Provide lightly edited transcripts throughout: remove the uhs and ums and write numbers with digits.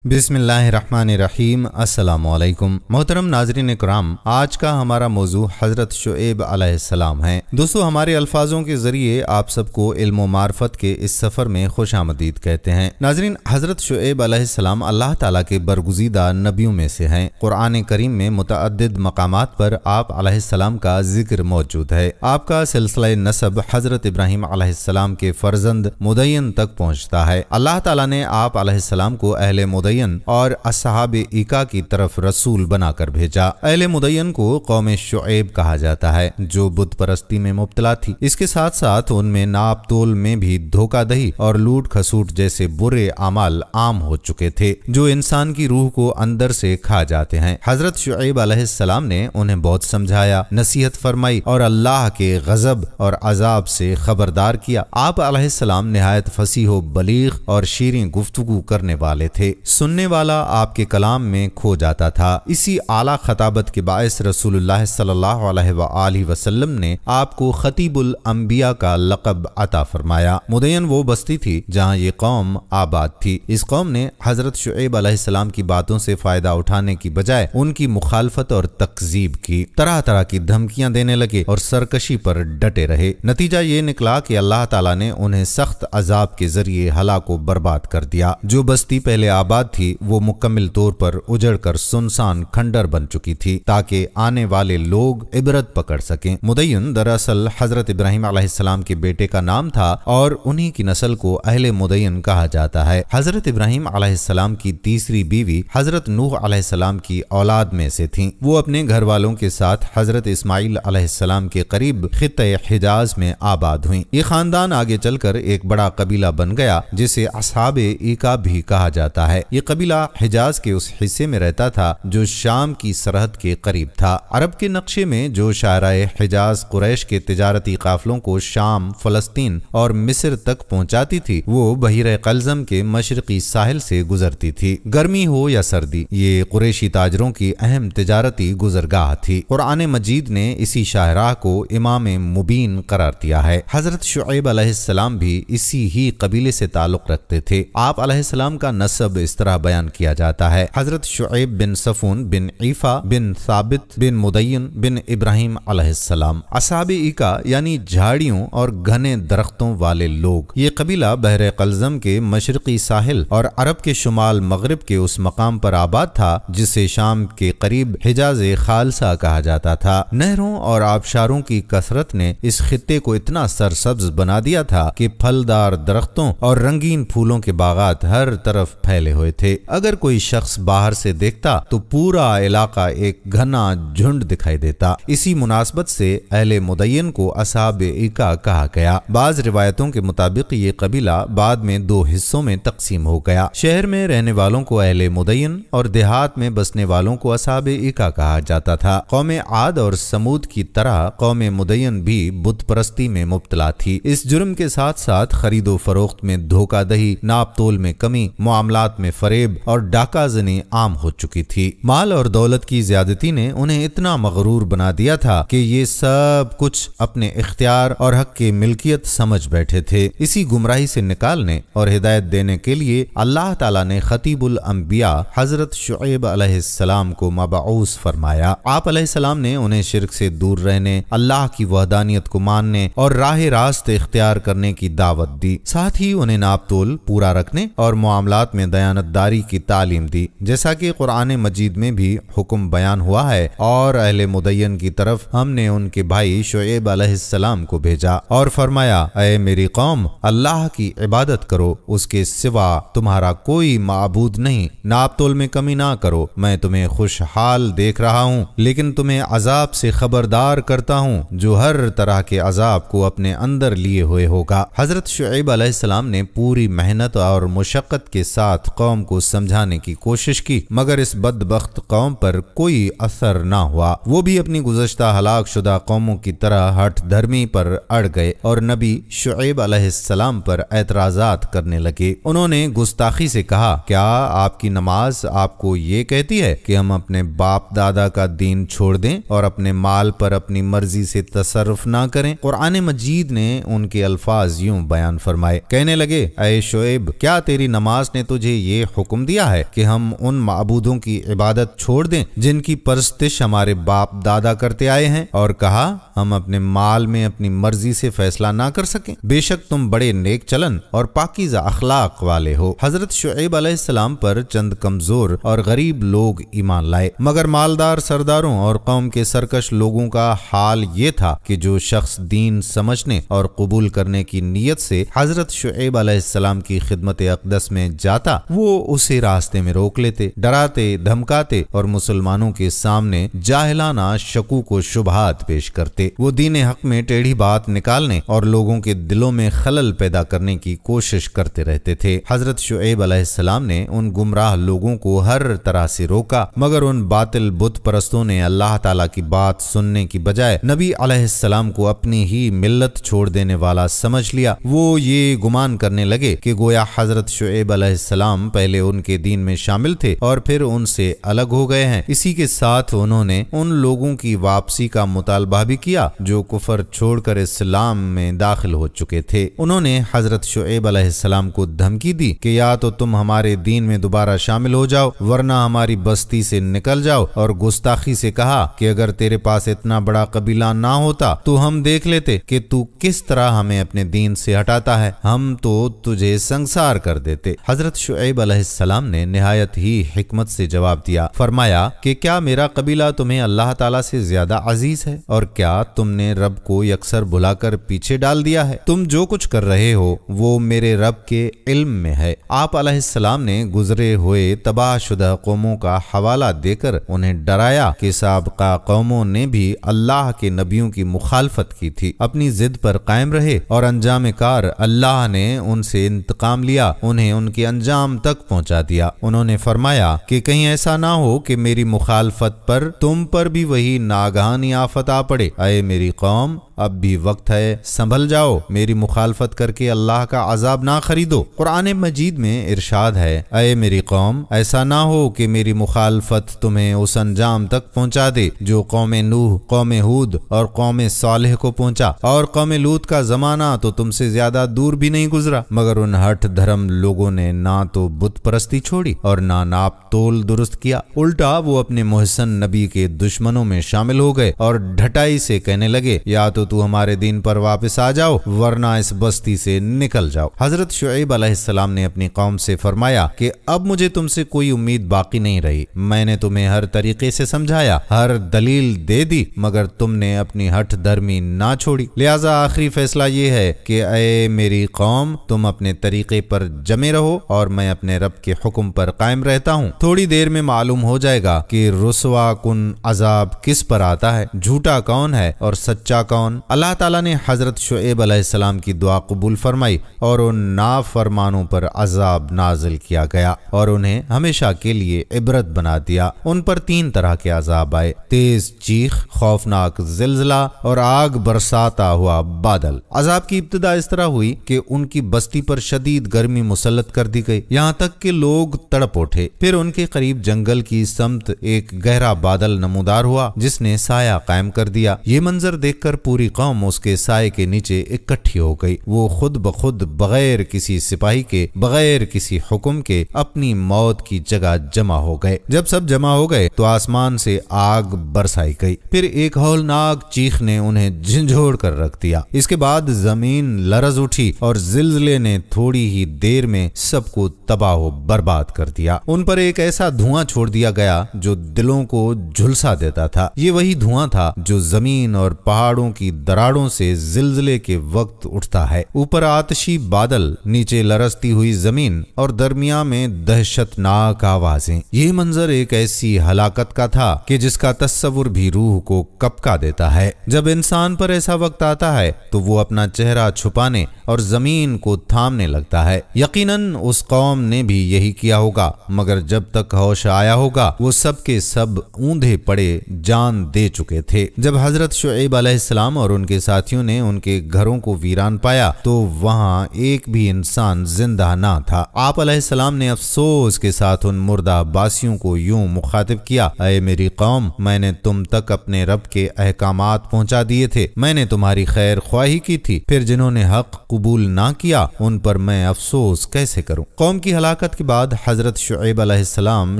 बिस्मिल्लाहिर्रहमानिर्रहीम। अस्सलामुअलैकुम। मोहतरम नाज़रीन इकराम, आज का हमारा मौजू हज़रत शुएब अलैहिस्सलाम है। दोस्तों, हमारे अल्फाजों के ज़रिए आप सबको इल्म व मार्फत के इस सफ़र में खुशामदीद कहते हैं। नाज़रीन, हज़रत शुएब अलैहिस्सलाम अल्लाह ताला के बरगुज़ीदा नबियों में से हैं। कुरान करीम में मुतअद्दिद मकामात पर आप अलैहिस्सलाम का जिक्र मौजूद है। आपका सिलसिला नसब हज़रत इब्राहीम अलैहिस्सलाम के फर्जंद मुदय्यन तक पहुँचता है। अल्लाह ताला ने आप अलैहिस्सलाम को अहले मुदय्यन और अस्हाबे ईका की तरफ रसूल बनाकर भेजा। अहले मुदय्यन को कौम शुएब कहा जाता है, जो बुत परस्ती में मुब्तला थी। इसके साथ साथ उनमें नाप तोल में भी धोखादही और लूट खसूट जैसे बुरे अमाल आम हो चुके थे, जो इंसान की रूह को अंदर से खा जाते हैं। हजरत शुएब अलैहिस्सलाम ने उन्हें बहुत समझाया, नसीहत फरमाई और अल्लाह के गजब और अजाब से खबरदार किया। आप अलैहिस्सलाम निहायत फसीह बलीग और शीरीं गुफ्तगू करने वाले थे। सुनने वाला आपके कलाम में खो जाता था। इसी आला खताबत के बायस रसूलुल्लाह सल्लल्लाहु अलैहि वसल्लम ने आपको खतीबुल अंबिया का लक़ब अता फरमाया। मुदय्यन वो बस्ती थी जहाँ ये कौम आबाद थी। इस कौम ने हजरत शुएब अलैहिस्सलाम की बातों से फायदा उठाने की बजाय उनकी मुखालफत और तकजीब की। तरह तरह की धमकियां देने लगे और सरकशी पर डटे रहे। नतीजा ये निकला कि अल्लाह ताला ने उन्हें सख्त अजाब के जरिए हलाको बर्बाद कर दिया। जो बस्ती पहले आबाद थी वो मुकम्मल तौर पर उजड़कर सुनसान खंडर बन चुकी थी, ताकि आने वाले लोग इबरत पकड़ सकें। मुदय्यन दरअसल हजरत इब्राहीम अलैहिस्सलाम के बेटे का नाम था और उन्हीं की नस्ल को अहले मुदय्यन कहा जाता है। हजरत इब्राहीम अलैहिस्सलाम की तीसरी बीवी हजरत नूह अलैहिस्सलाम की औलाद में से थीं। वो अपने घर वालों के साथ हजरत इस्माइल अलैहिस्सलाम के करीब खित्ते हिजाज में आबाद हुई। ये खानदान आगे चलकर एक बड़ा कबीला बन गया, जिसे अस्हाबे ईका भी कहा जाता है। ये कबीला हिजाज के उस हिस्से में रहता था जो शाम की सरहद के करीब था। अरब के नक्शे में जो शायराए हिजाज कुरैश के तिजारती काफिलों को शाम, फलस्तीन और मिस्र तक पहुंचाती थी, वो बहिर कलजम के मशरकी साहिल से गुजरती थी। गर्मी हो या सर्दी, ये कुरैशी ताजरों की अहम तिजारती गुजरगाह थी। कुरान मजीद ने इसी शाहराह को इमाम मुबीन करार दिया है। हजरत शुएब अलैहिस्सलाम भी इसी ही कबीले से ताल्लुक रखते थे। आप अलैहिस्सलाम का नसब इस तरह बयान किया जाता है। हजरत शुएब बिन सफून बिन ईफा बिन साबित बिन मुदय्यन बिन इब्राहीम अलैहिस्सलाम। अस्हाबे ईका यानी झाड़ियों और घने दरख्तों वाले लोग। ये कबीला बहरे कलजम के मशरकी साहिल और अरब के शुमाल मगरिब के उस मकाम पर आबाद था जिसे शाम के करीब हिजाज खालसा कहा जाता था। नहरों और आबशारों की कसरत ने इस खित्ते को इतना सरसब्ज बना दिया था कि फलदार दरख्तों और रंगीन फूलों के बागात हर तरफ फैले हुए थे। अगर कोई शख्स बाहर से देखता तो पूरा इलाका एक घना झुंड दिखाई देता। इसी मुनासबत से अहले मुदय्यन को अस्हाबे ईका कहा गया। बाज रिवायतों के मुताबिक ये कबीला बाद में दो हिस्सों में तकसीम हो गया। शहर में रहने वालों को अहले मुदय्यन और देहात में बसने वालों को अस्हाबे ईका कहा जाता था। कौम आद और समूद की तरह कौम मुदय्यन भी बुत परस्ती में मुब्तला थी। इस जुर्म के साथ साथ खरीदो फरोख्त में धोखादही, नाप तोल में कमी, मामलात में फरेब और डाकाजनी आम हो चुकी थी। माल और दौलत की ज्यादती ने उन्हें इतना मगरूर बना दिया था कि ये सब कुछ अपने इख्तियार और हक की मिल्कियत समझ बैठे थे। इसी गुमराही से निकालने और हिदायत देने के लिए अल्लाह ताला ने खतीबुल अंबिया हजरत शुएब अलैहिस्सलाम को मबऊस फरमाया। आप अलैहिस्सलाम ने उन्हें शिर्क से दूर रहने, अल्लाह की वहदानियत को मानने और राह रास्त इख्तियार करने की दावत दी। साथ ही उन्हें नाप तोल पूरा रखने और मामलात में दयानतदारी की तालीम दी, जैसा कि कुरान मजीद में भी हुक्म बयान हुआ है। और अहले मुदय्यन की तरफ हमने उनके भाई शुएब अलैहिस्सलाम को भेजा और फरमाया, ऐ मेरी कौम, अल्लाह की इबादत करो, उसके सिवा तुम्हारा कोई माबूद नहीं। नाप तोल में कमी ना करो। मैं तुम्हें खुशहाल देख रहा हूँ, लेकिन तुम्हें अजाब से खबरदार करता हूँ जो हर तरह के अजाब को अपने अंदर लिए हुए होगा। हजरत शुएब अलैहिस्सलाम ने पूरी मेहनत और मुशक्कत के साथ कौम को समझाने की कोशिश की, मगर इस बदबख्त कौम पर कोई असर ना हुआ। वो भी अपनी गुज़श्ता हलाक शुदा कौमों की तरह हठ धर्मी पर अड़ गए और नबी शुएब अलैहिस्सलाम पर एतराज़ात करने लगे। उन्होंने गुस्ताखी से कहा, क्या आपकी नमाज आपको ये कहती है कि हम अपने बाप दादा का दीन छोड़ दें और अपने माल पर अपनी मर्जी से तसर्रुफ ना करें? कुरान मजीद ने उनके अल्फाज यूं बयान फरमाए, कहने लगे, ऐ शुएब, क्या तेरी नमाज ने तुझे ये حکم دیا ہے کہ ہم ان معبودوں کی عبادت چھوڑ دیں جن کی پرستش ہمارے باپ دادا کرتے آئے ہیں، اور کہا ہم اپنے مال میں اپنی مرضی سے فیصلہ نہ کر سکیں، بے شک تم بڑے نیک چلن اور پاکیزہ اخلاق والے ہو۔ حضرت شعیب علیہ السلام پر چند کمزور اور غریب لوگ ایمان لائے، مگر مالدار سرداروں اور قوم کے سرکش لوگوں کا حال یہ تھا کہ جو شخص دین سمجھنے اور قبول کرنے کی نیت سے حضرت شعیب علیہ السلام کی خدمت اقدس میں جاتا، وہ اسے راستے میں روک لیتے، ڈراتے دھمکاتے اور مسلمانوں کے سامنے جاہلانہ شکوک و شبہات پیش کرتے۔ وہ دین حق میں ٹیڑھی بات نکالنے اور لوگوں کے دلوں میں خلل پیدا کرنے کی کوشش کرتے رہتے تھے۔ حضرت شعیب علیہ السلام نے ان گمراہ لوگوں کو ہر طرح سے روکا، مگر ان باطل بت پرستوں نے اللہ تعالیٰ کی بات سننے کی بجائے نبی علیہ السلام کو اپنی ہی ملت چھوڑ دینے والا سمجھ لیا۔ وہ یہ گمان کرنے لگے کہ گویا حضرت شعیب علیہ السلام پہلے ان کے دین میں شامل تھے اور پھر ان سے الگ ہو گئے ہیں۔ اسی کے ساتھ انہوں نے ان لوگوں کی واپسی کا مطالبہ بھی کیا جو کفر چھوڑ کر اسلام میں داخل ہو چکے تھے۔ انہوں نے حضرت شعیب علیہ السلام کو دھمکی دی کہ یا تو تم ہمارے دین میں دوبارہ شامل ہو جاؤ ورنہ ہماری بستی سے نکل جاؤ، اور گستاخی سے کہا کہ اگر تیرے پاس اتنا بڑا قبیلہ نہ ہوتا تو ہم دیکھ لیتے کہ تو کس طرح ہمیں اپنے دین سے ہٹاتا ہے، ہم تو تجھے سنسار کر دیتے۔ حضرت شعیب علیہ السلام نے نہایت ہی حکمت سے جواب دیا، فرمایا کہ کیا میرا قبیلہ تمہیں اللہ تعالیٰ سے زیادہ عزیز ہے، اور کیا تم نے رب کو یکسر بھلا کر پیچھے ڈال دیا ہے؟ تم جو کچھ کر رہے ہو وہ میرے رب کے علم میں ہے۔ آپ علیہ السلام نے گزرے ہوئے تباہ شدہ قوموں کا حوالہ دے کر انہیں ڈرایا کہ سابقہ قوموں نے بھی اللہ کے نبیوں کی مخالفت کی تھی، اپنی ضد پر قائم رہے اور انجام کار اللہ نے ان سے انتقام لیا، انہیں ان کے انجام تک پہنچا دیا۔ انہوں نے فرمایا کہ کہیں ایسا نہ ہو کہ میری مخالفت پر تم پر بھی وہی ناگہانی آفت آ پڑے۔ اے میری قوم، اب بھی وقت ہے، سنبھل جاؤ، میری مخالفت کر کے اللہ کا عذاب نہ خریدو۔ قرآن مجید میں ارشاد ہے، اے میری قوم، ایسا نہ ہو کہ میری مخالفت تمہیں اس انجام تک پہنچا دے جو قوم نوح، قوم ہود اور قوم صالح کو پہنچا، اور قوم لوط کا زمانہ تو تم سے زیادہ دور بھی نہیں گزرا، مگر ان ہٹ دھرم لوگوں نے نہ تو بت پرستی چھوڑی اور نہ ناپ تول درست کیا، الٹا وہ اپنے محسن نبی کے دشمنوں میں شامل ہو گئے اور ڈھٹائی سے کہنے لگے یا تو ہمارے دین پر واپس آ جاؤ ورنہ اس بستی سے نکل جاؤ۔ حضرت شعیب علیہ السلام نے اپنی قوم سے فرمایا کہ اب مجھے تم سے کوئی امید باقی نہیں رہی، میں نے تمہیں ہر طریقے سے سمجھایا، ہر دلیل دے دی، مگر تم نے اپنی ہٹ دھرمی نہ چھوڑی، لہذا آخری فیصلہ یہ ہے کہ اے میری قوم، تم اپنے طریقے پر جمے رہو اور میں اپنے رب کے حکم پر قائم رہتا ہوں۔ تھوڑی دیر میں معلوم ہو جائے گا کہ رسوا کن عذاب کس پر آتا ہے، جھوٹا کون ہے اور سچا کون۔ اللہ تعالیٰ نے حضرت شعیب علیہ السلام کی دعا قبول فرمائی اور ان نافرمانوں پر عذاب نازل کیا گیا اور انہیں ہمیشہ کے لیے عبرت بنا دیا۔ ان پر 3 طرح کے عذاب آئے، تیز چیخ، خوفناک زلزلہ اور آگ برساتا ہوا بادل۔ عذاب کی ابتدا اس طرح ہوئی کہ ان کی بستی پر شدید گرمی مسلط کر دی گئی، یہاں تک کہ لوگ تڑپ اٹھے۔ پھر ان کے قریب جنگل کی سمت ایک گہرا بادل نمودار ہوا جس نے سایہ قائم کر دیا۔ یہ منظر دیکھ کر پوری قوم اس کے سائے کے نیچے اکٹھی ہو گئی۔ وہ خود بخود بغیر کسی سپاہی کے، بغیر کسی حکم کے اپنی موت کی جگہ جمع ہو گئے۔ جب سب جمع ہو گئے تو آسمان سے آگ برسائی گئی، پھر ایک ہولناک چیخ نے انہیں جھنجھوڑ کر رکھ دیا۔ اس کے بعد زمین لرز اٹھی اور زلزلے نے تھوڑی ہی دیر میں سب کو تباہ و برباد کر دیا۔ ان پر ایک ایسا دھواں چھوڑ دیا گیا جو دلوں کو جھلسا دیتا تھا۔ یہ وہی دھواں تھا جو زمین اور پہاڑوں کی دراڑوں سے زلزلے کے وقت اٹھتا ہے، اوپر آتشی بادل، نیچے لرزتی ہوئی زمین اور درمیان میں دہشتناک آوازیں۔ یہ منظر ایک ایسی ہلاکت کا تھا کہ جس کا تصور بھی روح کو کپکا دیتا ہے۔ جب انسان پر ایسا وقت آتا ہے تو وہ اپنا چہرہ چھپانے اور زمین کو تھامنے لگتا ہے۔ یقیناً اس قوم نے بھی یہی کیا ہوگا، مگر جب تک ہوش آیا ہوگا وہ سب کے سب اوندھے پڑے جان دے چکے تھے۔ جب حضرت شعیب علیہ السلام और उनके साथियों ने उनके घरों को वीरान पाया तो वहां एक भी इंसान जिंदा ना था। आप अलैहिस्सलाम ने अफसोस के साथ उन मुर्दा अब्बासियों को यूं मुखातिब किया, ऐ मेरी कौम, मैंने तुम तक अपने रब के अहकामात पहुंचा दिए थे, मैंने तुम्हारी खैर ख्वाही की थी, फिर जिन्होंने हक कबूल ना किया उन पर मैं अफसोस कैसे करूं। कौम की हलाकत के बाद हजरत शुएब अलैहिस्सलाम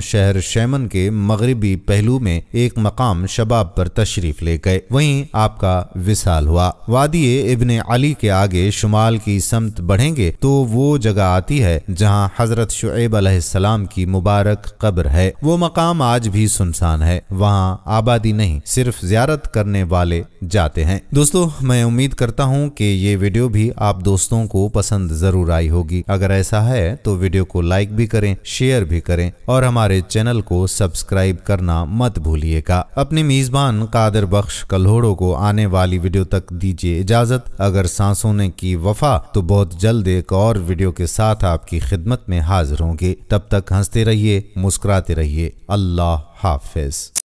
शहर शैमन के मगरिबी पहलू में एक मकाम शबाब पर तशरीफ ले गए। वहीं आपका विसाल हुआ। वादी इब्ने अली के आगे शुमाल की समत बढ़ेंगे तो वो जगह आती है जहां हजरत शुएब अलैहिस्सलाम की मुबारक कब्र है। वो मकाम आज भी सुनसान है, वहां आबादी नहीं सिर्फ जियारत करने वाले जाते हैं। दोस्तों, मैं उम्मीद करता हूं कि ये वीडियो भी आप दोस्तों को पसंद जरूर आई होगी। अगर ऐसा है तो वीडियो को लाइक भी करें, शेयर भी करें और हमारे चैनल को सब्सक्राइब करना मत भूलिएगा। अपने मेजबान कादिर बख्श कल्होड़ो को आने वाली वीडियो तक दीजिए इजाजत। अगर सांसों ने की वफा तो बहुत जल्द एक और वीडियो के साथ आपकी खिदमत में हाजिर होंगे। तब तक हंसते रहिए, मुस्कुराते रहिए। अल्लाह हाफिज।